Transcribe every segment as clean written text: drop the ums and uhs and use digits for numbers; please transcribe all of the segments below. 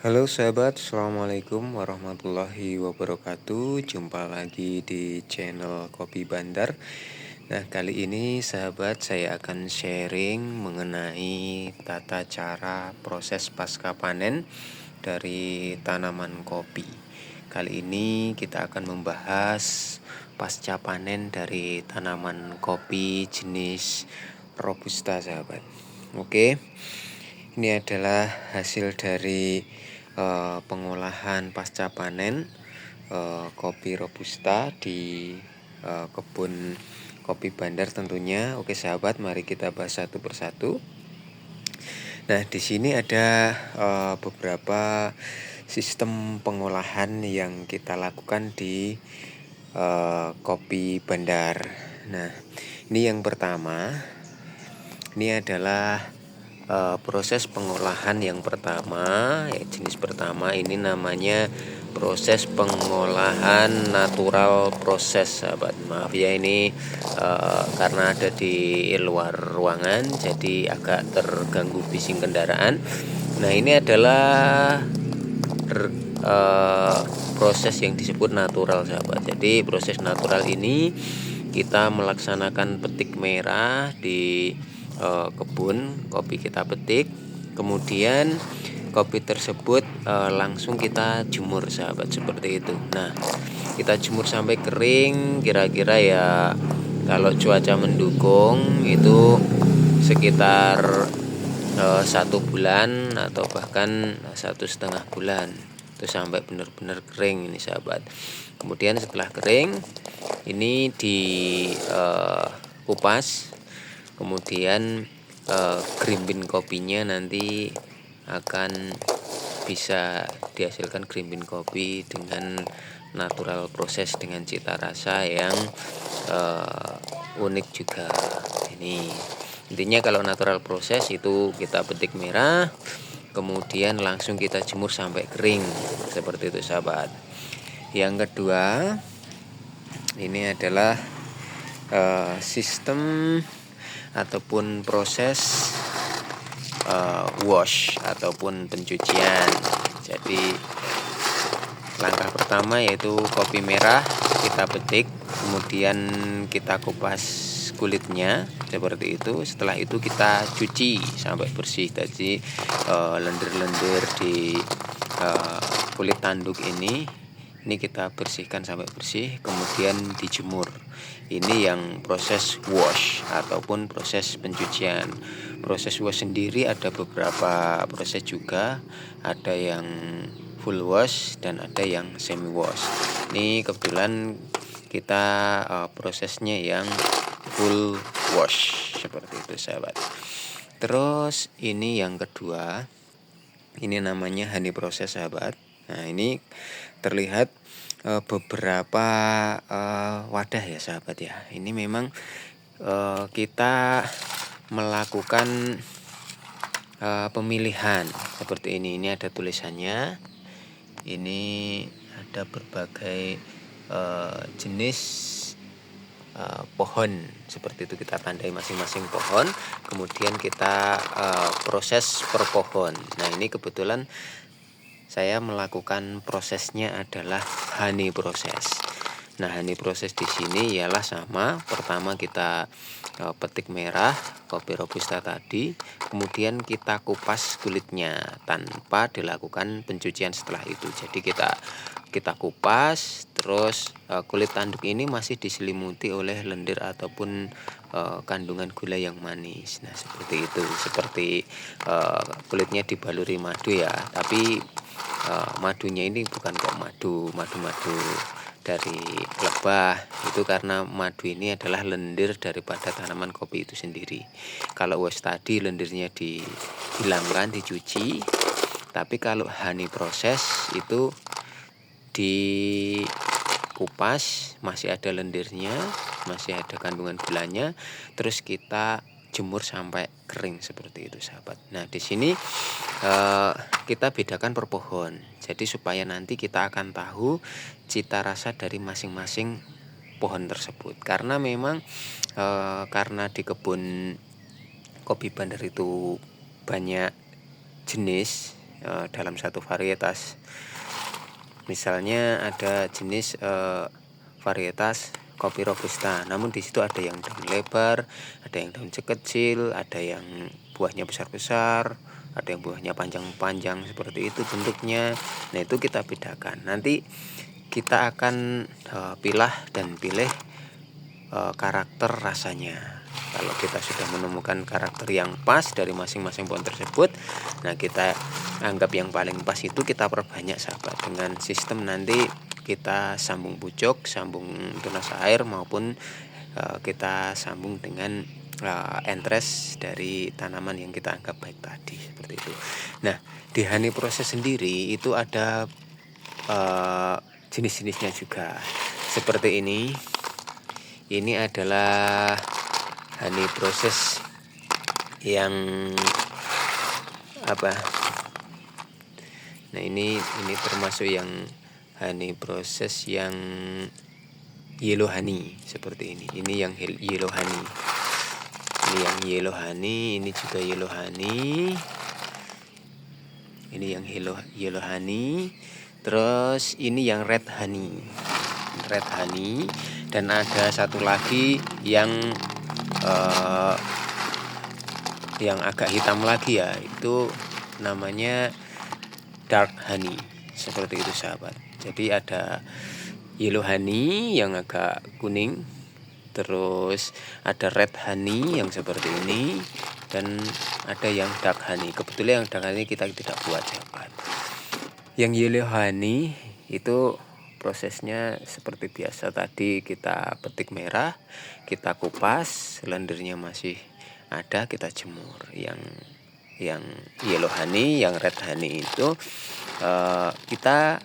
Halo sahabat, Assalamualaikum warahmatullahi wabarakatuh. Jumpa lagi di channel Kopi Bandar. Nah, kali ini sahabat saya akan sharing mengenai tata cara proses pasca panen dari tanaman kopi. Kali ini kita akan membahas pasca panen dari tanaman kopi jenis Robusta sahabat. Oke. Ini adalah hasil dari pengolahan pasca panen kopi Robusta di kebun Kopi Bandar tentunya. Oke sahabat, mari kita bahas satu persatu. Nah, di sini ada beberapa sistem pengolahan yang kita lakukan di Kopi Bandar. Nah, ini yang pertama. Ini adalah proses pengolahan yang pertama, jenis pertama ini namanya proses pengolahan natural proses sahabat. Maaf ya, ini karena ada di luar ruangan jadi agak terganggu bising kendaraan. Nah, ini adalah proses yang disebut natural sahabat. Jadi proses natural ini kita melaksanakan petik merah di kebun kopi kita petik, kemudian kopi tersebut langsung kita jemur sahabat, seperti itu. Nah, kita jemur sampai kering, kira-kira ya kalau cuaca mendukung itu sekitar 1 bulan atau bahkan 1,5 bulan itu sampai benar-benar kering ini sahabat. Kemudian setelah kering ini dikupas, kemudian green bean kopinya nanti akan bisa dihasilkan green bean kopi dengan natural proses dengan cita rasa yang unik juga. Ini intinya kalau natural proses itu kita petik merah, kemudian langsung kita jemur sampai kering, seperti itu sahabat. Yang kedua, ini adalah sistem ataupun proses wash ataupun pencucian. Jadi langkah pertama yaitu kopi merah kita petik, kemudian kita kupas kulitnya seperti itu. Setelah itu kita cuci sampai bersih. Tadi lendir-lendir di kulit tanduk ini kita bersihkan sampai bersih, kemudian dijemur. Ini yang proses wash ataupun proses pencucian. Proses wash sendiri ada beberapa proses juga, ada yang full wash dan ada yang semi wash. Ini kebetulan kita prosesnya yang full wash, seperti itu sahabat. Terus ini yang kedua, ini namanya honey proses sahabat. Nah, ini terlihat beberapa wadah ya sahabat ya. Ini memang kita melakukan pemilihan seperti ini. Ini ada tulisannya. Ini ada berbagai jenis pohon, seperti itu kita tandai masing-masing pohon, kemudian kita proses per pohon. Nah, ini kebetulan saya melakukan prosesnya adalah honey proses. Nah, honey proses di sini ialah sama. Pertama kita petik merah kopi robusta tadi, kemudian kita kupas kulitnya tanpa dilakukan pencucian setelah itu. Jadi kita kupas, terus kulit tanduk ini masih diselimuti oleh lendir ataupun kandungan gula yang manis. Nah, seperti itu, seperti kulitnya dibaluri madu ya, tapi madunya ini bukan kok madu dari lebah, itu karena madu ini adalah lendir daripada tanaman kopi itu sendiri. Kalau wash tadi lendirnya dihilangkan, dicuci, tapi kalau honey proses itu dikupas, masih ada lendirnya, masih ada kandungan gulanya, terus kita jemur sampai kering, seperti itu sahabat. Nah, di sini kita bedakan per pohon. Jadi supaya nanti kita akan tahu cita rasa dari masing-masing pohon tersebut. Karena memang karena di kebun Kopi Bandar itu banyak jenis dalam satu varietas. Misalnya ada jenis varietas kopi robusta, namun di situ ada yang daun lebar, ada yang daun kecil, ada yang buahnya besar-besar, ada yang buahnya panjang-panjang seperti itu bentuknya. Nah, itu kita bedakan. Nanti kita akan pilih karakter rasanya. Kalau kita sudah menemukan karakter yang pas dari masing-masing pohon tersebut, nah kita anggap yang paling pas itu kita perbanyak, sahabat, dengan sistem nanti kita sambung pucuk, sambung tunas air, maupun kita sambung dengan entres dari tanaman yang kita anggap baik tadi, seperti itu. Nah, di honey proses sendiri itu ada jenis-jenisnya juga. Seperti ini. Ini adalah honey proses yang apa? Nah, ini termasuk yang honey proses yang yellow honey seperti ini. Ini yang yellow honey. Ini yang yellow honey, ini juga yellow honey. Ini yang yellow honey. Terus ini yang red honey. Red honey. Dan ada satu lagi yang agak hitam lagi ya, itu namanya dark honey, seperti itu, sahabat. Jadi ada yellow honey yang agak kuning, terus ada red honey yang seperti ini, dan ada yang dark honey. Kebetulan yang dark honey kita tidak buat, sahabat. Yang yellow honey itu prosesnya seperti biasa tadi, kita petik merah, kita kupas, lendirnya masih ada, kita jemur. Yang yellow honey, yang red honey itu kita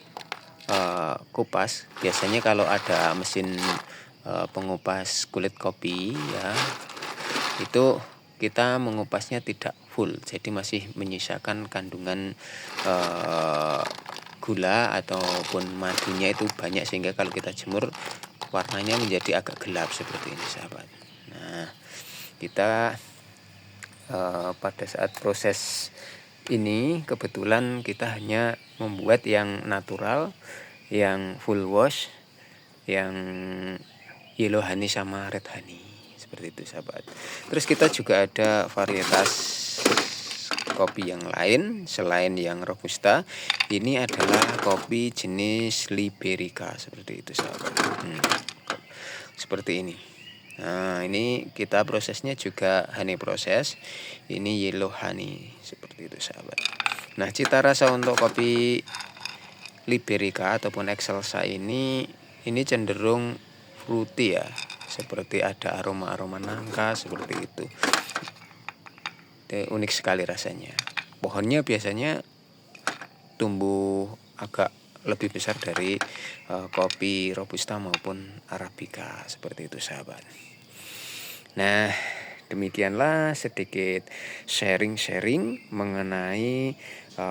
kupas. Biasanya kalau ada mesin pengupas kulit kopi ya, itu kita mengupasnya tidak full, jadi masih menyisakan kandungan gula ataupun madunya itu banyak, sehingga kalau kita jemur warnanya menjadi agak gelap seperti ini, sahabat. Nah, kita pada saat proses ini kebetulan kita hanya membuat yang natural, yang full wash, yang yellow honey sama red honey, seperti itu, sahabat. Terus kita juga ada varietas kopi yang lain selain yang robusta. Ini adalah kopi jenis liberica, seperti itu, sahabat. Seperti ini. Nah, ini kita prosesnya juga honey proses. Ini yellow honey, seperti itu, sahabat. Nah, cita rasa untuk kopi liberica ataupun excelsa ini cenderung fruity ya, seperti ada aroma-aroma nangka, seperti itu. Unik sekali rasanya. Pohonnya biasanya tumbuh agak lebih besar dari kopi robusta maupun arabica, seperti itu, sahabat. Nah, demikianlah sedikit sharing mengenai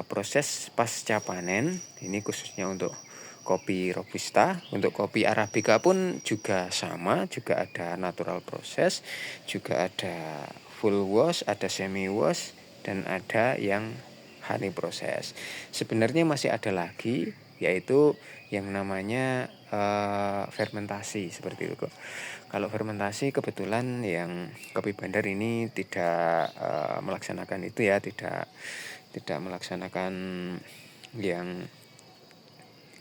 proses pasca panen. Ini khususnya untuk kopi robusta. Untuk kopi arabica pun juga sama, juga ada natural proses, juga ada full wash, ada semi wash, dan ada yang honey proses. Sebenarnya masih ada lagi, yaitu yang namanya fermentasi, seperti itu. Kalau fermentasi kebetulan yang kopi bandar ini tidak melaksanakan itu ya, tidak melaksanakan yang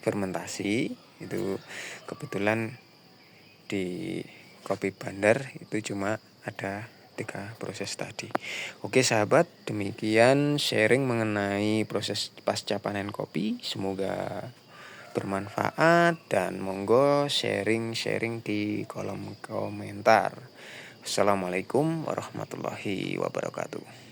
fermentasi itu. Kebetulan di kopi bandar itu cuma ada 3 proses tadi. Oke, sahabat, demikian sharing mengenai proses pasca panen kopi. Semoga bermanfaat, dan monggo sharing di kolom komentar. Assalamualaikum warahmatullahi wabarakatuh.